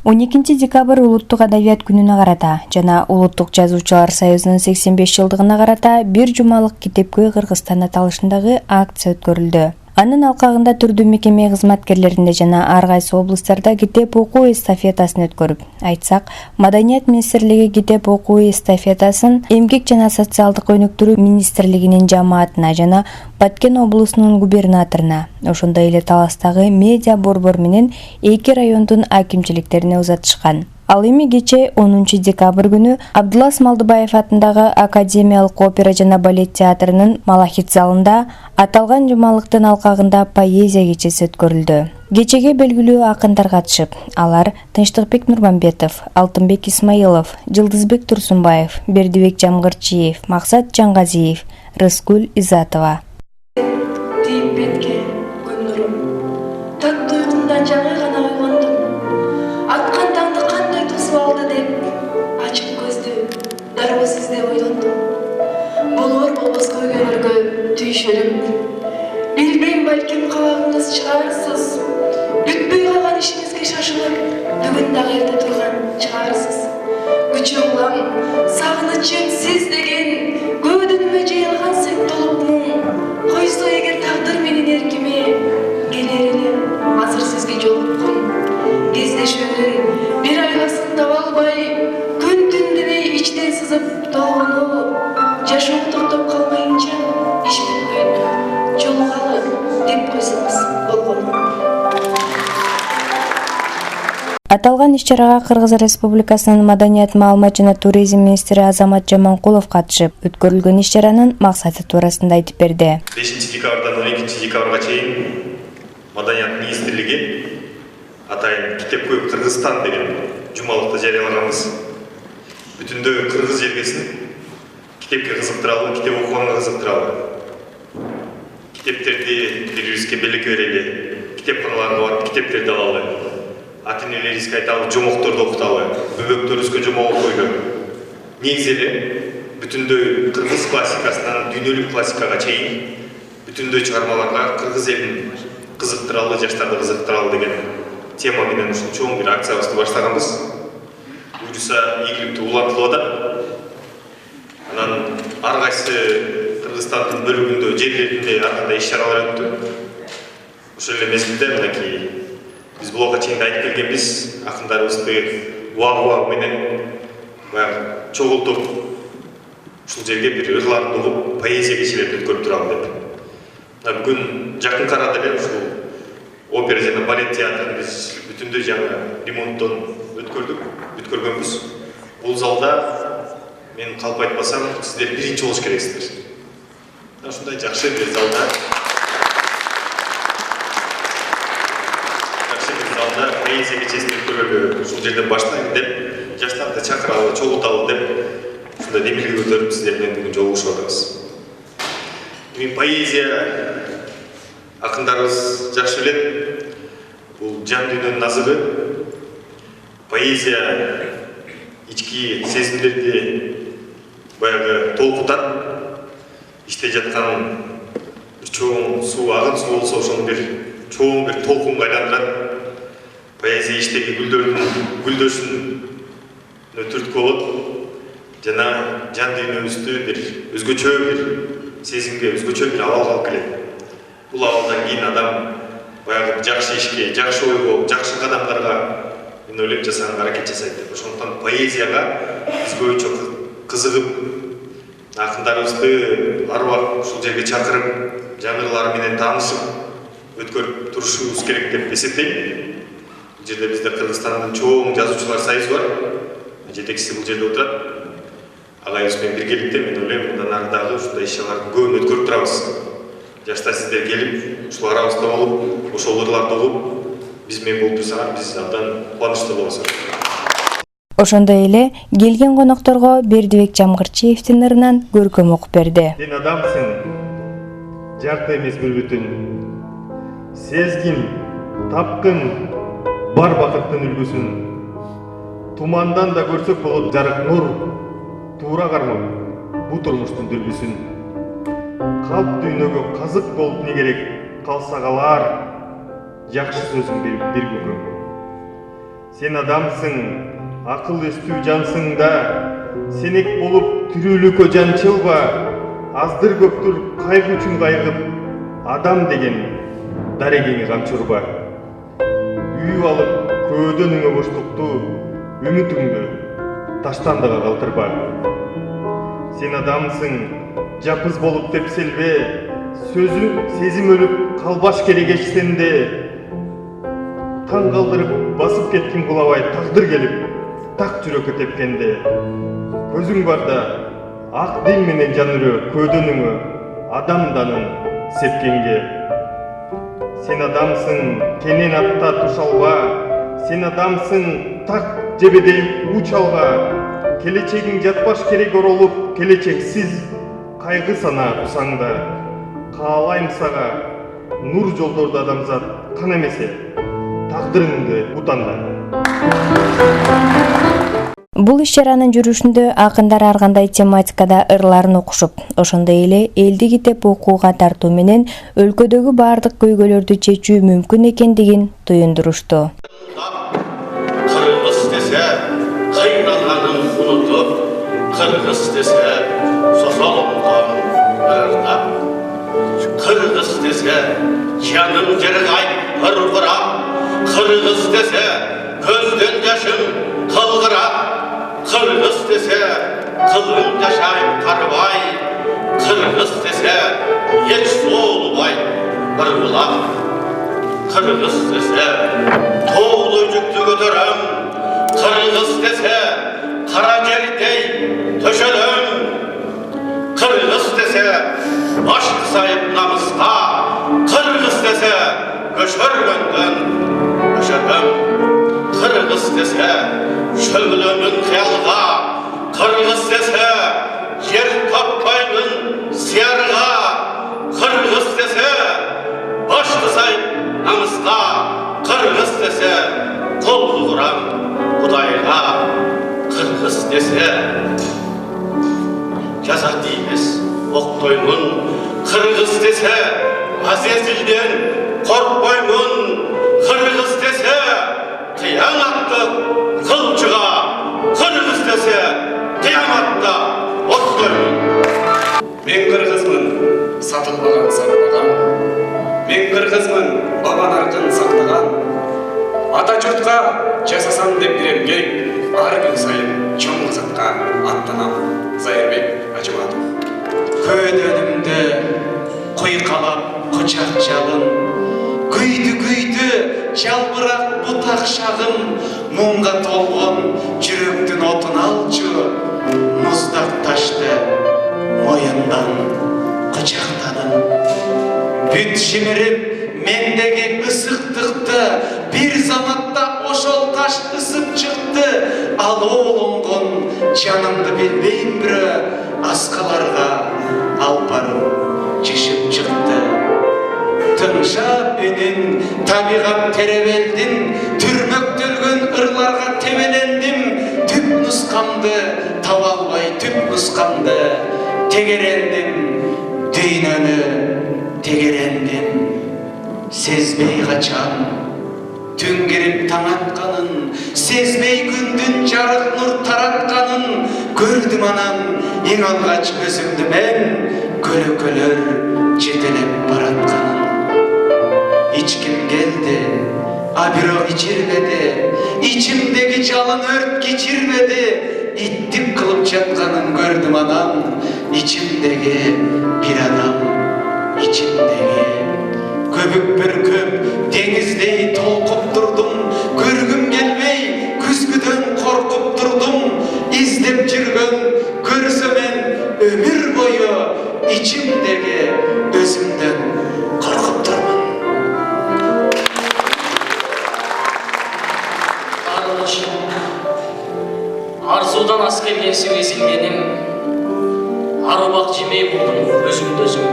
12 декабрь Улуттук Адабият күнүнө карата жана Улуттук Жазуучулар союзунун 85 жылдыгына карата бир жумалык китепкөй Кыргызстан аталышындагы акция өткөрүлдү. Анын алкагында түрдүү мекеме кызматкерлеринде жана ар кайсы облустарда китеп окуу эстафетасын өткөрүп, айтсак, Маданият министрлиги китеп окуу эстафетасын Эмгек жана социалдык өнүктүрүү министрлигинин жамаатына жана Баткен облусунун губернаторуна, ошондой эле Таластагы медиа борбор менен 2 райондун акимчиликтерине узатышкан. Ал эми кече 10 декабрь күнү Абдулас Малдыбаев атындагы Академиялык опера жана балет театрынын Малахит залында аталган жумалыктын алкагында поэзия кечеси өткөрүлдү. Кечеге белгилүү акындар катышып, алар Тынчтыкбек Нурмамбетов, Алтынбек Исмаилов, Жылдызбек Турсунбаев, Бердибек Жамгырчиев, Максат Жангазиев, Рыскүл Изатова. Аткан таңды кандай тосуп алды деп ачык көздү дароо сизде ойлондум. Болор болбос көйгөйлөргө түйшөлүп, билбейм, балким кабагыңыз чыгарсыз. Бүтпөй калган ишиңизге шашылып, бүгүн дагы эрте турган чыгарсыз. Күчү улам, сагынычым сиз деген көөдөнүмө жыйылган сен толуп муң. Койсо эгер тагдыр менин эркиме, келер элем азыр сизге жолуккум. Кездешүүнүн бир айласын таба албай, күн түн демей ичтен сызып тоогону, жашоо токтоп калмайынча иш бүтпөйт, жолугалы деп койсоңуз болгону. Аталган иш-чарага Кыргыз Республикасынын Маданият, маалымат жана туризм министри Азамат Жаманкулов катышып, өткөрүлгөн иш-чаранын максаты туурасында айтып берди. 5 декабрдан 12 декабрга чейин Маданият министрлиги атайын китепкөй Кыргызстан деген жумалыкты жарыялаганбыз. Бүтүндөй кыргыз элгесин китепке кызыктыралы, китеп окуганга кызыктыралы. Китептерди бири-бирибизге белекке берели, китепканаларга барып китептерди алалы. Ата-энелерибизге айталы, жомокторду окуталы, бөбөктөрүбүзгө жомок окуйлу. Негизи эле бүтүндөй кыргыз классикасынан дүйнөлүк классикага чейин бүтүндөй чыгармаларга кыргыз элин кызыктыралы, жаштарды кызыктыралы деген тема менен ушул чоң бир акциябызды баштаганбыз. Буюрса ийгиликтүү улантылып атат. Анан ар кайсы Кыргызстандын бөлүгүндө, жерлеринде ар кандай иш-чаралар өттү. Ошол эле мезгилде мынакей биз булга чейин айтып келгенбиз, акындарыбызды уагы менен баягы чогултуп ушул жерге бир ырларын угуп поэзия кечелерин өткөрүп туралы деп. Бүгүн жакын арада эле ушул опера жана балет театрын биз бүтүндөй жаңы ремонттон өткөргөнбүз. Бул залда мен калп айтпасам, сиздер биринчи болуш керексиздер. Ушундай жакшы бир залда поэзия кечесин өткөргөнгө ушул жерден баштайын деп, жаштарды чакыралы, чогулталы деп ушундай демилге көтөрүп сиздер менен бүгүн жолугушуп атабыз. Эми поэзия акындарыбыз жакшы билет. Бул жан дүйнөнүн азыгы. Поэзия ички сезимдерди баягы толкутат. Ичте жаткан бир чоң суу, агын суу болсо ошону бир чоң бир толкунга айландырат. Поэзия иштеги гүлдөрдүн гүлдөшүнө түрткү болот жана жан дүйнөбүздү бир өзгөчө бир сезимге, өзгөчө бир абалга алып келет. Бул абалдан кийин адам баягы жакшы ишке, жакшы ойго, жакшы кадамдарга мен ойлойм жасаганга аракет жасайт деп. Ошондуктан поэзияга биз көбүнчө кызыгып, акындарыбызды ар убакыт ушул жерге чакырып, жаңы менен таанышып өткөрүп турушубуз керек деп эсептейм. Бул жерде бизде Кыргызстандын чоң жазуучулар союзу бар. Жетекчиси бул жерде отурат. Агайыбыз менен биргеликте мен ойлойм, мындан ары дагы ушундай иш-чаралардын көбүн өткөрүп турабыз. Жаштар сиздер келип, ушул арабызда болуп, ошол ырларды угуп, биз менен болуп турсаңар, биз абдан кубанычтуу болобуз. Ошондой эле келген конокторго Бердибек Жамгырчиевдин ырынан көркөм окуп берди. Сен адамсың, жарты эмес бир бүтүн. Сезгин, тапкын, бар бакыттын үлгүсүн. Тумандан да көрсөк болот жарык нур, туура кармап бу турмуштун дүлбүсүн. Калп дүйнөгө казык болуп не керек, калса калар, жакшы сөзүң бир көкөм. Сен адамсың, акыл эстүү жансың да, сенек болуп тирүүлүккө жанчылба, аздыр көптүр кайгы үчүн кайгып, адам деген дарегеңи камчырба. Үйүп алып көөдөнүңө боштукту, үмүтүңдү таштандыга калтырба. Сен адамсың, жапыз болуп тепселбе, сөзү сезим өлүп калбаш керек эч сенде. Таң калдырып басып кеткин кулабай тагдыр келип, так жүрөккө тепкенде. Көзүң барда ак дил менен жан үрө көөдөнүңө адамданын сепкенге. Сен адамсың, кенен атта туш алба, сен адамсың, так жебедей уч алга. Келечегиң жатпаш керек оролуп, келечексиз кайгы сана тусаңда. Каалайм сага нур жолдорду адамзат кан эмесе, тагдырыңды утанда. Бул иш-чаранын жүрүшүндө акындар ар кандай тематикада ырларын окушуп, ошондой эле элди китеп окууга тартуу менен өлкөдөгү баардык көйгөйлөрдү чечүү мүмкүн экендигин туюндурушту. Кыргыз десе, кыйналганын унутуп, кыргыз десе, сосолоңдон ырдап. Кыргыз десе, жаным жыргайып ыргырап, кыргыз десе, көздөн жашым кылгырап. Кыргыз десе, кылым жашайм карыбай, кыргыз десе, эч соолубай ыргылап. Kırgız dese, toğlu yüktü götürüm, Kırgız dese, kara ceridey töşelim, Kırgız dese, başlı sayıp namızda, Kırgız dese, göşörgöndün, göşerim, Kırgız dese, şöylümün kıyalga, Kırgız dese, yer tapmayın siyarga, Kırgız dese, başlı sayıp namızga, Kırgız dese, kol kuram Kudayga, Kırgız dese, yazar deyimiz, oktoymun, Kırgız dese, azizilden korkmaymun, Kırgız dese, kıyamatlık kılçığa, Kırgız dese, kıyamatta oktoymun. Men Kırgızmın, satılmagan sarılmagan. Men Kırgızmın, baban arkın saklagan. Ата жұртқа жасасам деп берем керек, ар күн сайын чоң мақсатқа аттанам. Зайырбек Ажыматов. Көдөнүмдө куйкалап кучак жалын, күйдү жалбырак бутак шагым, муңга толгон жүрөктүн отун алчу, муздак ташты моюндан кучактанын. Бүт шимирип мендеги ысыктыкты бир заматта ошол таш ысып чыкты. Ал оолонгон жанымды билбейм бирөө, аскаларга алып барып жишип чыкты. Тыңшап үнүн табигат теребелдин, түрмөктөлгөн ырларга тебелендим. Түп нускамды таба албай, түп нускамды тегерендим. Дүйнөнү тегерендим. Сезбей качан түн кирип таң атканын, сезбей күндүн жарык нур таратканын, көрдүм анан эң алгач өзүмдү мен, көлөкөлөр жетелеп баратканын. Ичким келди, а бирок ичирбеди, ичимдеги жалын өрт кечирбеди. Иттик кылып жатканын көрдүм анан, ичимдеги бир адам, ичимдеги көбүк бүркүп деңиздей толкуп турдум. Көргүм келбей күзгүдөн коркуп турдум. Издеп жүргөн көрсөм мен өмүр бою, ичимдеги өзүмдөн коркуп турмун. Арзудан аз келгенсиң эзилгеним, арубак жемей болдум өзүмдү өзүм.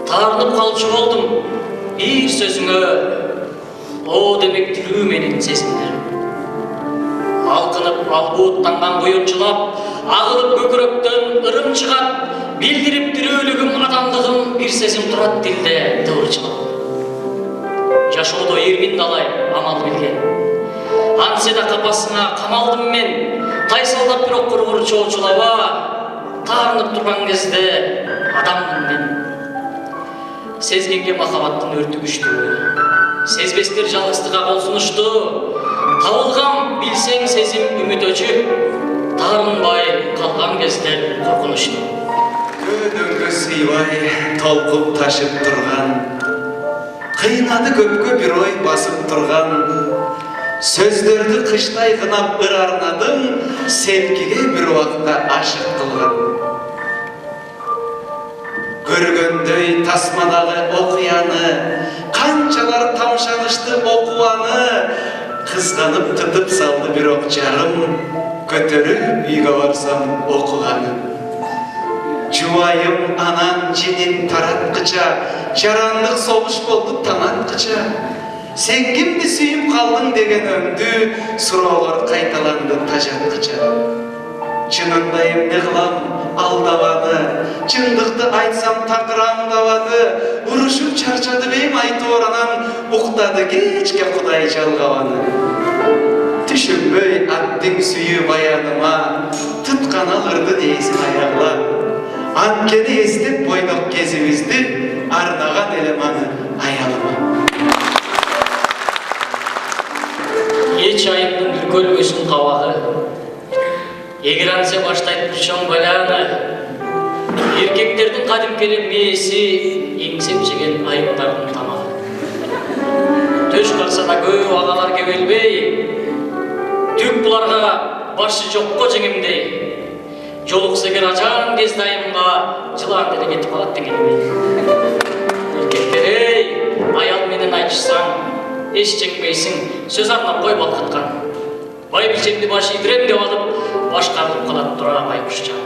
Таарынып калчу болдум бир сөзүңө, о демек тирүү менин сезимдерим. Алкынып албууттанган буюнчулап, агылып көкүрөктөн ырым чыгат, билдирип тирүүлүгүм адамдыгым, бир сезим турат дилде тыбырчылап. Жашоодо эрмин далай амал билген, Ансе да капасыңа камалдым мен, тайсалдап бирок кургур чоочулаба, таарынып турган кезде адаммын мен. Сезгенге махабаттын өртү күчтүү, сезбестер жалгыздыкка кол сунушту. Табылган билсең сезим үмүт өчү, таарынбай калган кездер коркунучтуу. Көдөңгө сыйбай толкуп ташып турган, кыйнады көпкө бир ой басып турган, сөздөрдү кыштай кынап ыр арнадым, селкиге бир убакта ашык кылган. Көргөндөй тасмадагы окуяны, канчалар тамшанышты окуаны, кызганып тытып салды бирок жарым, көтөрүп үйгө барсам окуганы. Жубайым анан жинин тараткыча, жарандык согуш болду танаткыча. Сен кимди сүйүп калдың деген өңдү, суроолор кайталанды тажаткыча. Чынында эмне кылам алдабады, чындыкты айтсам такыр аңдабады, урушуп чарчады бейм айтоор анан, уктады кечке Кудай жалгабаны. Түшүнбөй аттың сүйүү баяныма, туткан алырды дейсин аягла. Анткени эстеп бойдок кезибизди, арнаган элем аны аялыма. Эч айымдын үркөлбөсүн кабагы, эгер ансе баштайт бир чоң баланы, эркектердин кадимки мээси эңсеп жеген айымдардын тамагы. Төш калса да көп агалар кебелбей, түк буларга башы жокко жеңемдей. Жолукса эгер ажаң кезде айымга жылан деле кетип калат дегенмей. Эркектер аял менен айтышсаң, эч жеңбейсиң, сөз арнап кой балкыткан. Бай билчемди баш ийдирем деп алып, башкарылып калат тура байкушчан.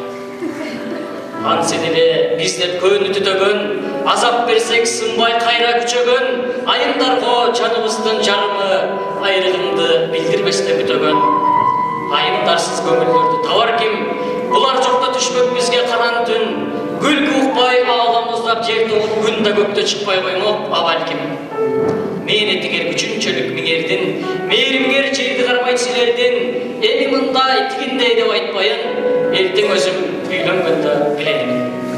Ансе деле биздер көөнү түтөгөн, азап берсек сынбай кайра күчөгөн, айымдарго жаныбыздын жарымы, айрыгыңды билдирбесте күтөгөн. Айымдарсыз көңүлдөрдү табар ким? Булар жокто түшпөк бизге каран түн, күлкү укпай ааламыздап жер толуп күн да көктө чыкпай коймок абалким. Мээнетиңер күчүнчөлүк миңердин, мээримгер жерди кармайт силердин, эми мындай тигиндей деп айтпайын, эртең өзүм үйлөнгөндө билермин.